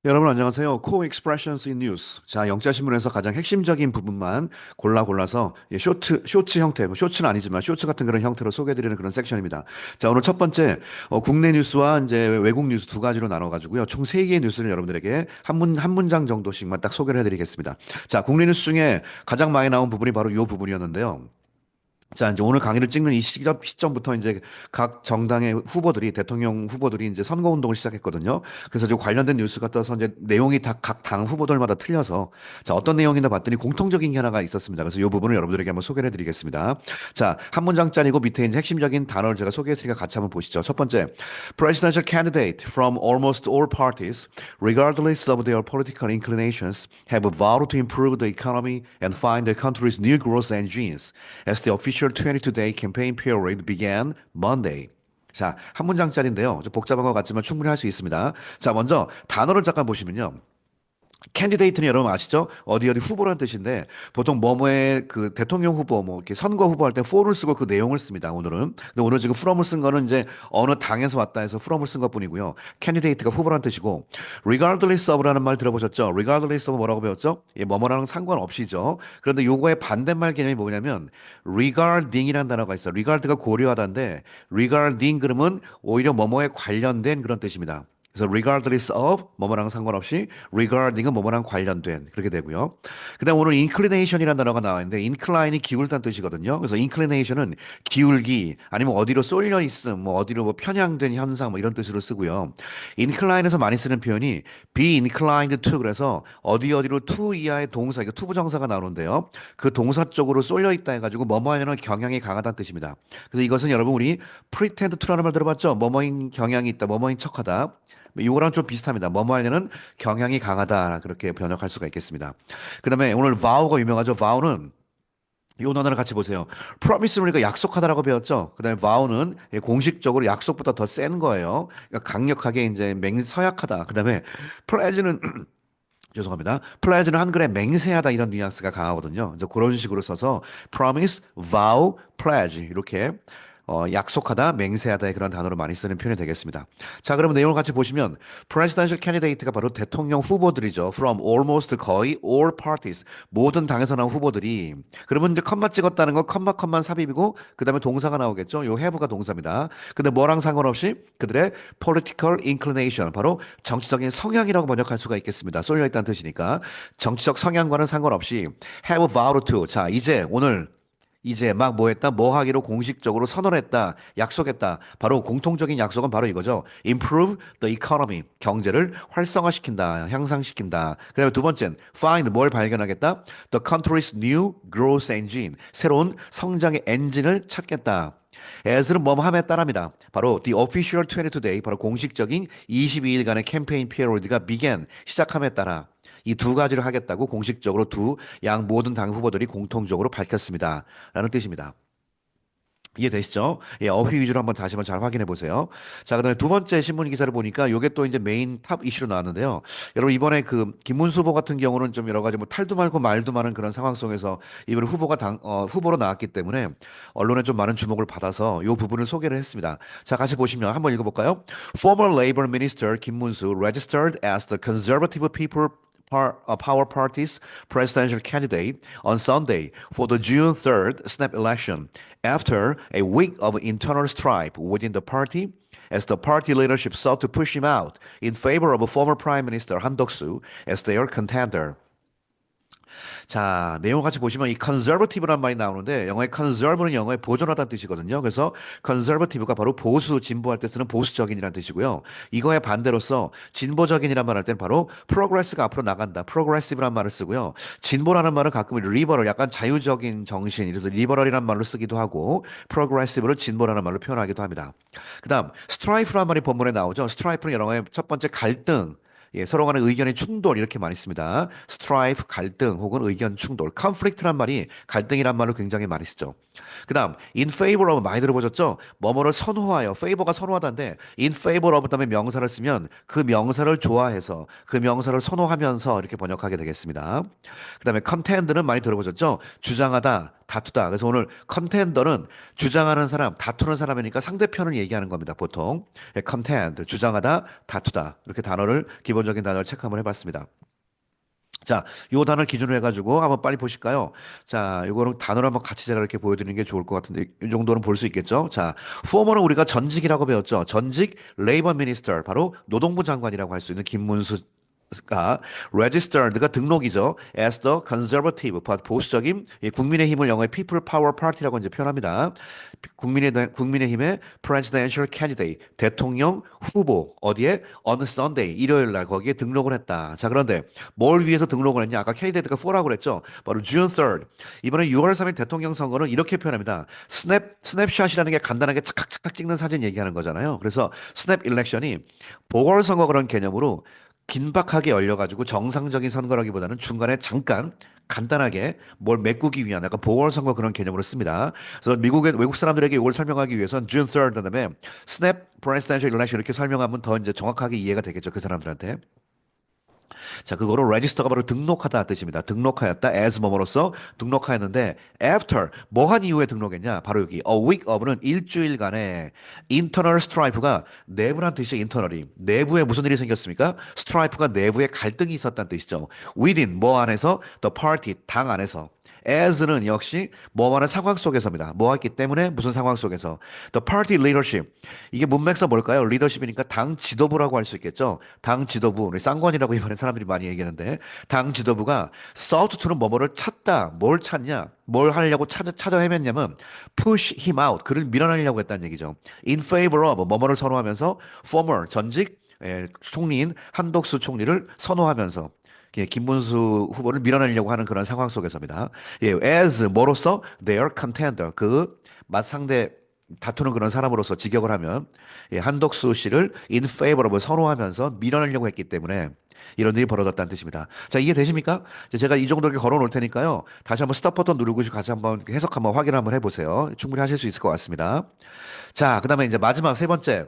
여러분 안녕하세요. Core Expressions in News. 자, 영자신문에서 가장 핵심적인 부분만 골라서 쇼츠 형태, 뭐 쇼츠는 아니지만 쇼츠 같은 그런 형태로 소개해드리는 그런 섹션입니다. 자, 오늘 첫 번째, 국내 뉴스와 이제 외국 뉴스 두 가지로 나눠가지고요. 총 세 개의 뉴스를 여러분들에게 한 문장 정도씩만 딱 소개를 해드리겠습니다. 자, 국내 뉴스 중에 가장 많이 나온 부분이 바로 이 부분이었는데요. 자, 이제 오늘 강의를 찍는 이 시점부터 이제 각 정당의 후보들이, 대통령 후보들이 이제 선거운동을 시작했거든요. 그래서 지금 관련된 뉴스가 떠서 이제 내용이 다 각 당 후보들마다 틀려서, 자, 어떤 내용이나 봤더니 공통적인 게 하나가 있었습니다. 그래서 이 부분을 여러분들에게 한번 소개를 해드리겠습니다. 자, 한 문장짜리고 밑에 이제 핵심적인 단어를 제가 소개했으니까 같이 한번 보시죠. 첫 번째, Presidential candidate from almost all parties, regardless of their political inclinations, have vowed to improve the economy and find the country's new growth engines as the official 22-day campaign period began Monday. 자, 한 문장짜리인데요. 좀 복잡한 것 같지만 충분히 할 수 있습니다. 자, 먼저 단어를 잠깐 보시면요. 캔디데이트는 여러분 아시죠? 어디 어디 후보라는 뜻인데 보통 뭐뭐의 그 대통령 후보 뭐 이렇게 선거 후보할 때 for를 쓰고 그 내용을 씁니다. 오늘은. 근데 오늘 지금 from을 쓴 거는 이제 어느 당에서 왔다 해서 from을 쓴 것뿐이고요. 캔디데이트가 후보라는 뜻이고 regardless of라는 말 들어보셨죠? regardless of 뭐라고 배웠죠? 예, 뭐뭐랑 상관없이죠. 그런데 요거의 반대말 개념이 뭐냐면 regarding이라는 단어가 있어요. regard가 고려하다인데 regarding 그러면 오히려 뭐뭐에 관련된 그런 뜻입니다. 그래서 regardless of 뭐뭐랑 상관없이 regarding은 뭐뭐랑 관련된 그렇게 되고요. 그다음 오늘 inclination이라는 단어가 나와 있는데 incline이 기울다는 뜻이거든요. 그래서 inclination은 기울기 아니면 어디로 쏠려 있음, 뭐 어디로 뭐 편향된 현상 뭐 이런 뜻으로 쓰고요. incline에서 많이 쓰는 표현이 be inclined to 그래서 어디 어디로 to 이하의 동사, 이거 to 부정사가 나오는데요. 그 동사 쪽으로 쏠려 있다 해가지고 뭐뭐 하려는 경향이 강하다는 뜻입니다. 그래서 이것은 여러분 우리 pretend to라는 말 들어봤죠? 뭐뭐인 경향이 있다, 뭐뭐인 척하다. 이거랑 좀 비슷합니다. 뭐뭐 하려는 경향이 강하다. 그렇게 번역할 수가 있겠습니다. 그 다음에 오늘 vow가 유명하죠. vow는 이 단어를 같이 보세요. promise는 우리가 약속하다라고 배웠죠. 그다음에 vow는 공식적으로 약속보다 더 센 거예요. 그러니까 강력하게 이제 서약하다. 그다음에 pledge는 죄송합니다. pledge는 한글에 맹세하다 이런 뉘앙스가 강하거든요. 그래서 그런 식으로 써서 promise, vow, pledge 이렇게 약속하다, 맹세하다의 그런 단어로 많이 쓰는 표현이 되겠습니다. 자, 그러면 내용을 같이 보시면 presidential candidate가 바로 대통령 후보들이죠. From almost 거의 all parties 모든 당에서 나온 후보들이 그러면 이제 컴마 찍었다는 건 컴마 삽입이고 그다음에 동사가 나오겠죠. 요 have가 동사입니다. 근데 뭐랑 상관없이 그들의 political inclination 바로 정치적인 성향이라고 번역할 수가 있겠습니다. 쏠려 있다는 뜻이니까 정치적 성향과는 상관없이 have vowed to 자, 이제 막 뭐 했다? 뭐 하기로 공식적으로 선언했다. 약속했다. 바로 공통적인 약속은 바로 이거죠. Improve the economy. 경제를 활성화시킨다. 향상시킨다. 그다음에 두 번째는 find 뭘 발견하겠다? The country's new growth engine. 새로운 성장의 엔진을 찾겠다. as는 뭐함에 따릅니다. 바로 the official 22-day 바로 공식적인 22일간의 캠페인 피리어드가 began 시작함에 따라 이 두 가지를 하겠다고 공식적으로 두 양 모든 당 후보들이 공통적으로 밝혔습니다. 라는 뜻입니다. 이해되시죠? 예, 어휘 위주로 한번 다시 한번 잘 확인해 보세요. 자, 그다음에 두 번째 신문 기사를 보니까 요게 또 이제 메인 탑 이슈로 나왔는데요. 여러분 이번에 그 김문수 후보 같은 경우는 좀 여러 가지 뭐 탈도 많고 말도 많은 그런 상황 속에서 이번에 후보로 나왔기 때문에 언론에 좀 많은 주목을 받아서 요 부분을 소개를 했습니다. 자, 같이 보시면 한번 읽어볼까요? Former Labor Minister 김문수 registered as the Conservative People Power Party's presidential candidate on Sunday for the June 3rd snap election after a week of internal strife within the party as the party leadership sought to push him out in favor of former Prime Minister Han Duck-soo as their contender. 자, 내용을 같이 보시면 이 conservative란 말이 나오는데 영어의 conserve는 영어의 보존하다는 뜻이거든요. 그래서 conservative가 바로 보수, 진보할 때 쓰는 보수적인이라는 뜻이고요. 이거의 반대로서 진보적인이란 말 할 때는 바로 progress가 앞으로 나간다. progressive란 말을 쓰고요. 진보라는 말은 가끔 liberal, 약간 자유적인 정신, 그래서 liberal이란 말로 쓰기도 하고 progressive를 진보라는 말로 표현하기도 합니다. 그다음 strife란 말이 본문에 나오죠. strife는 영어의 첫 번째 갈등, 예, 서로 간의 의견의 충돌 이렇게 많이 씁니다. strife 갈등 혹은 의견 충돌. conflict란 말이 갈등이란 말로 굉장히 많이 쓰죠. 그다음 in favor of 많이 들어보셨죠? 뭐뭐를 선호하여 favor가 선호하다인데 in favor of 다음에 명사를 쓰면 그 명사를 좋아해서 그 명사를 선호하면서 이렇게 번역하게 되겠습니다. 그다음에 contend는 많이 들어보셨죠? 주장하다, 다투다. 그래서 오늘 컨텐더는 주장하는 사람, 다투는 사람이니까 상대편을 얘기하는 겁니다. 보통. 컨텐드, 주장하다, 다투다. 이렇게 단어를, 기본적인 단어를 체크 한번 해봤습니다. 자, 요 단어를 기준으로 해가지고 한번 빨리 보실까요? 자, 요거는 단어를 한번 같이 제가 이렇게 보여드리는 게 좋을 것 같은데, 이 정도는 볼 수 있겠죠? 자, former는 우리가 전직이라고 배웠죠? 전직 레이버 미니스터, 바로 노동부 장관이라고 할 수 있는 김문수 가 registered가 등록이죠. as the conservative, 보수적인 국민의힘을 영어의 People Power Party라고 이제 표현합니다. 국민의힘의 presidential candidate, 대통령 후보 어디에 on Sunday, 일요일 날 거기에 등록을 했다. 자, 그런데 뭘 위해서 등록을 했냐? 아까 candidate가 4라고 그랬죠. 바로 June 3rd. 이번에 6월 3일 대통령 선거는 이렇게 표현합니다. 스냅샷이라는 게 간단하게 착착착 찍는 사진 얘기하는 거잖아요. 그래서 스냅 일렉션이 보궐선거 그런 개념으로 긴박하게 열려가지고 정상적인 선거라기보다는 중간에 잠깐 간단하게 뭘 메꾸기 위한 약간 보궐선거 그런 개념으로 씁니다. 그래서 미국의 외국 사람들에게 이걸 설명하기 위해서는 June 3rd 그다음에 Snap Presidential Election 이렇게 설명하면 더 이제 정확하게 이해가 되겠죠. 그 사람들한테. 자, 그거로 register가 바로 등록하다 뜻입니다. 등록하였다. as 뭐뭐로서 등록하였는데 after 뭐 한 이후에 등록했냐? 바로 여기 a week of는 일주일간의 internal strife가 내부란 뜻이 internally. 내부에 무슨 일이 생겼습니까? strife가 내부에 갈등이 있었다는 뜻이죠. within 뭐 안에서 the party 당 안에서 as는 역시 뭐하는 상황 속에서입니다. 뭐 했기 때문에 무슨 상황 속에서 the party leadership 이게 문맥상 뭘까요? 리더십이니까 당 지도부라고 할 수 있겠죠. 당 지도부 우리 쌍권이라고 이번에 사람들이 많이 얘기하는데 당 지도부가 sought to는 뭐뭐를 찾다 뭘 찾냐 뭘 하려고 찾아 헤맸냐면 push him out 그를 밀어내려고 했다는 얘기죠. in favor of 뭐뭐를 선호하면서 former 전직 총리인 한덕수 총리를 선호하면서 김문수 후보를 밀어내려고 하는 그런 상황 속에서입니다. 예, as 뭐로서 their contender 그 맞상대 다투는 그런 사람으로서 직역을 하면 예, 한덕수 씨를 in favor of 선호하면서 밀어내려고 했기 때문에 이런 일이 벌어졌다는 뜻입니다. 자, 이해되십니까? 이제 제가 이 정도 이렇게 걸어 놓을 테니까요. 다시 한번 스톱 버튼 누르고 같이 한번 해석 한번 확인 한번 해보세요. 충분히 하실 수 있을 것 같습니다. 자, 그다음에 이제 마지막 세 번째.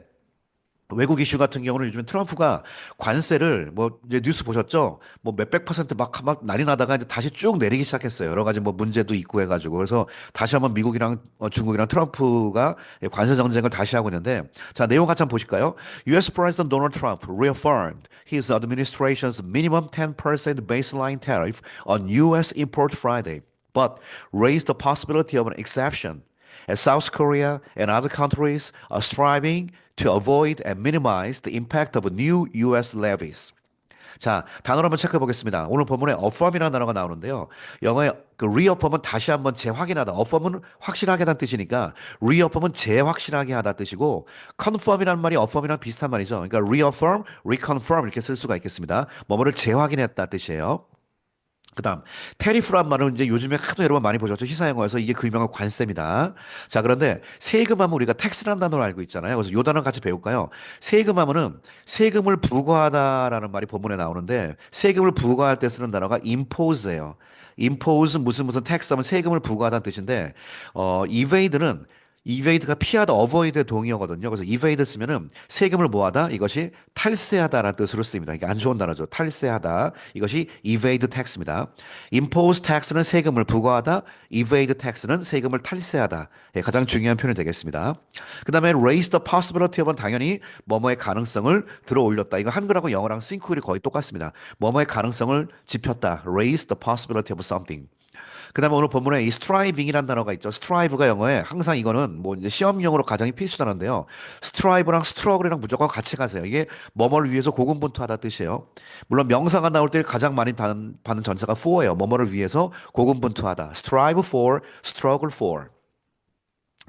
외국 이슈 같은 경우는 요즘에 트럼프가 관세를 뭐 이제 뉴스 보셨죠? 뭐 몇백 퍼센트 막 난리 나다가 이제 다시 쭉 내리기 시작했어요. 여러 가지 뭐 문제도 있고 해가지고 그래서 다시 한번 미국이랑 중국이랑 트럼프가 관세 정쟁을 다시 하고 있는데 자 내용 같이 한번 보실까요? U.S. President Donald Trump reaffirmed his administration's minimum 10% baseline tariff on U.S. import Friday, but raised the possibility of an exception. As South Korea and other countries are striving to avoid and minimize the impact of new U.S. levies. 자, 단어를 한번 체크해 보겠습니다. 오늘 본문에 affirm이라는 단어가 나오는데요. 영어의 그 reaffirm은 다시 한번 재확인하다. affirm은 확실하게 하다는 뜻이니까 reaffirm은 재확실하게 하다 뜻이고 confirm이라는 말이 affirm이랑 비슷한 말이죠. 그러니까 reaffirm, reconfirm 이렇게 쓸 수가 있겠습니다. 뭐뭐를 재확인했다 뜻이에요. 그다음 테리프란 말은 이제 요즘에 하도 여러분 많이 보셨죠 시사 영어에서 이게 그 유명한 관세입니다. 자 그런데 세금하면 우리가 텍스라는 단어를 알고 있잖아요. 그래서 요 단어 같이 배울까요? 세금하면은 세금을 부과하다라는 말이 본문에 나오는데 세금을 부과할 때 쓰는 단어가 impose예요. impose 무슨 텍스 하면 세금을 부과하다는 뜻인데 evade는 evade가 피하다, avoid의 동의어거든요. 그래서 evade 쓰면은 세금을 뭐하다? 이것이 탈세하다라는 뜻으로 쓰입니다. 이게 안 좋은 단어죠. 탈세하다. 이것이 evade tax입니다. impose tax는 세금을 부과하다, evade tax는 세금을 탈세하다. 예, 가장 중요한 표현이 되겠습니다. 그 다음에 raise the possibility of은 당연히 뭐뭐의 가능성을 들어 올렸다. 이거 한글하고 영어랑 싱크율이 거의 똑같습니다. 뭐뭐의 가능성을 짚혔다. raise the possibility of something. 그다음에 오늘 본문에 이 striving이라는 단어가 있죠. strive가 영어에 항상 이거는 뭐 이제 시험용으로 가장 필수 단어인데요. strive랑 struggle이랑 무조건 같이 가세요. 이게 뭐뭐를 위해서 고군분투하다 뜻이에요. 물론 명사가 나올 때 가장 많이 받는 전사가 for예요. 뭐뭐를 위해서 고군분투하다. strive for, struggle for.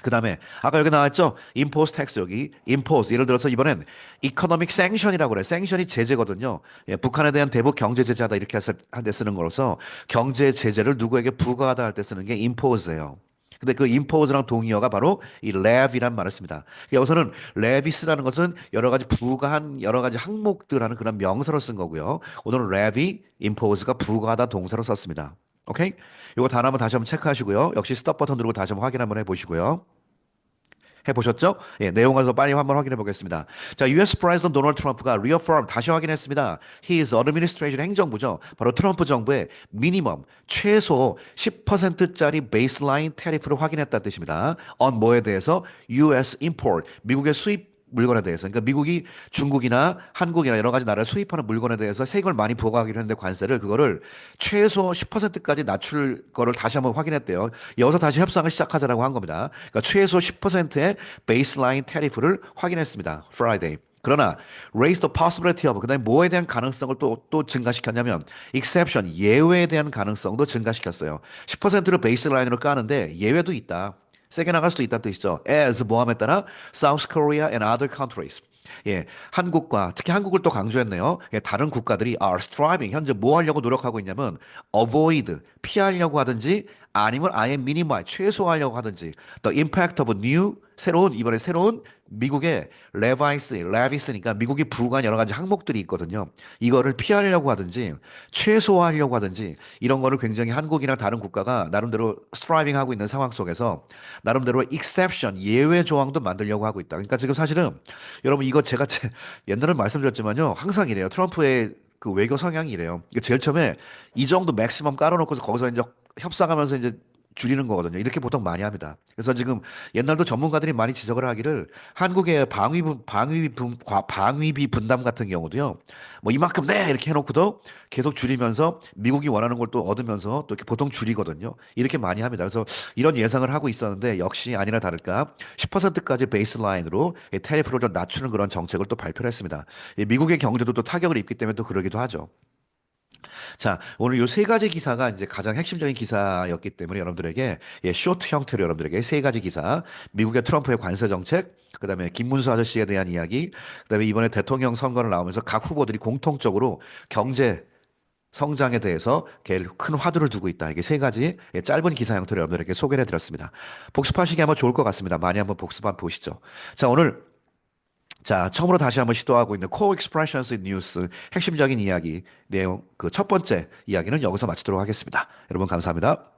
그 다음에 아까 여기 나왔죠? impose tax 여기 impose 예를 들어서 이번엔 economic sanction이라고 그래. sanction이 제재거든요. 예, 북한에 대한 대북 경제 제재하다 이렇게 할 때 쓰는 거로서 경제 제재를 누구에게 부과하다 할 때 쓰는 게 impose예요. 근데 그 impose랑 동의어가 바로 이 levy란 말을 씁니다. 여기서는 levies라는 것은 여러 가지 부과한 여러 가지 항목들 하는 그런 명사로 쓴 거고요. 오늘은 levy, impose가 부과하다 동사로 썼습니다. 오케이? 요거 단어 한번 다시 한번 체크하시고요. 역시 스톱 버튼 누르고 다시 한번 확인 한번 해보시고요. 해보셨죠? 예, 내용을 더 빨리 한번 확인해 보겠습니다. 자, US 프레지던트 도널드 트럼프가 reaffirm 다시 확인했습니다. His administration 행정부죠. 바로 트럼프 정부의 미니멈 최소 10%짜리 베이스라인 테리프를 확인했다는 뜻입니다. on 뭐에 대해서 US import 미국의 수입 물건에 대해서 그러니까 미국이 중국이나 한국이나 여러 가지 나라를 수입하는 물건에 대해서 세금을 많이 부과하기로 했는데 관세를 그거를 최소 10%까지 낮출 거를 다시 한번 확인했대요. 여기서 다시 협상을 시작하자라고 한 겁니다. 그러니까 최소 10%의 베이스라인 테리프를 확인했습니다. Friday. 그러나 raise the possibility of 그다음에 뭐에 대한 가능성을 또 증가시켰냐면 exception 예외에 대한 가능성도 증가시켰어요. 10%를 베이스라인으로 까는데 예외도 있다. 세게 나갈 수도 있다는 뜻이죠. As 모함에 따라 South Korea and other countries. 예, 한국과 특히 한국을 또 강조했네요. 예, 다른 국가들이 are striving 현재 뭐 하려고 노력하고 있냐면 avoid 피하려고 하든지 아니면 아예 minimize 최소화하려고 하든지 the impact of new 새로운 이번에 새로운 미국의 레비스니까 미국이 부과한 여러 가지 항목들이 있거든요. 이거를 피하려고 하든지 최소화하려고 하든지 이런 거를 굉장히 한국이나 다른 국가가 나름대로 스트라이빙 하고 있는 상황 속에서 나름대로 exception 예외 조항도 만들려고 하고 있다. 그러니까 지금 사실은 여러분 이거 제가 옛날에 말씀드렸지만요. 항상 이래요. 트럼프의 그 외교 성향이 이래요. 그러니까 제일 처음에 이 정도 맥시멈 깔아놓고서 거기서 이제 협상하면서 이제 줄이는 거거든요. 이렇게 보통 많이 합니다. 그래서 지금 옛날도 전문가들이 많이 지적을 하기를 한국의 방위비 분담 같은 경우도요. 뭐 이만큼 내 이렇게 해놓고도 계속 줄이면서 미국이 원하는 걸 또 얻으면서 또 이렇게 보통 줄이거든요. 이렇게 많이 합니다. 그래서 이런 예상을 하고 있었는데 역시 아니나 다를까 10%까지 베이스라인으로 테리프를 좀 낮추는 그런 정책을 또 발표를 했습니다. 미국의 경제도 또 타격을 입기 때문에 또 그러기도 하죠. 자, 오늘 요 세 가지 기사가 이제 가장 핵심적인 기사였기 때문에 여러분들에게 쇼트 형태로 여러분들에게 세 가지 기사, 미국의 트럼프의 관세 정책, 그다음에 김문수 아저씨에 대한 이야기, 그다음에 이번에 대통령 선거를 나오면서 각 후보들이 공통적으로 경제 성장에 대해서 큰 화두를 두고 있다. 이게 세 가지 짧은 기사 형태로 여러분들에게 소개를 해드렸습니다. 복습하시기 한번 좋을 것 같습니다. 많이 한번 복습 한번 보시죠. 자, 오늘 자, 처음으로 다시 한번 시도하고 있는 Core Expressions in News 핵심적인 이야기 내용 그 첫 번째 이야기는 여기서 마치도록 하겠습니다. 여러분 감사합니다.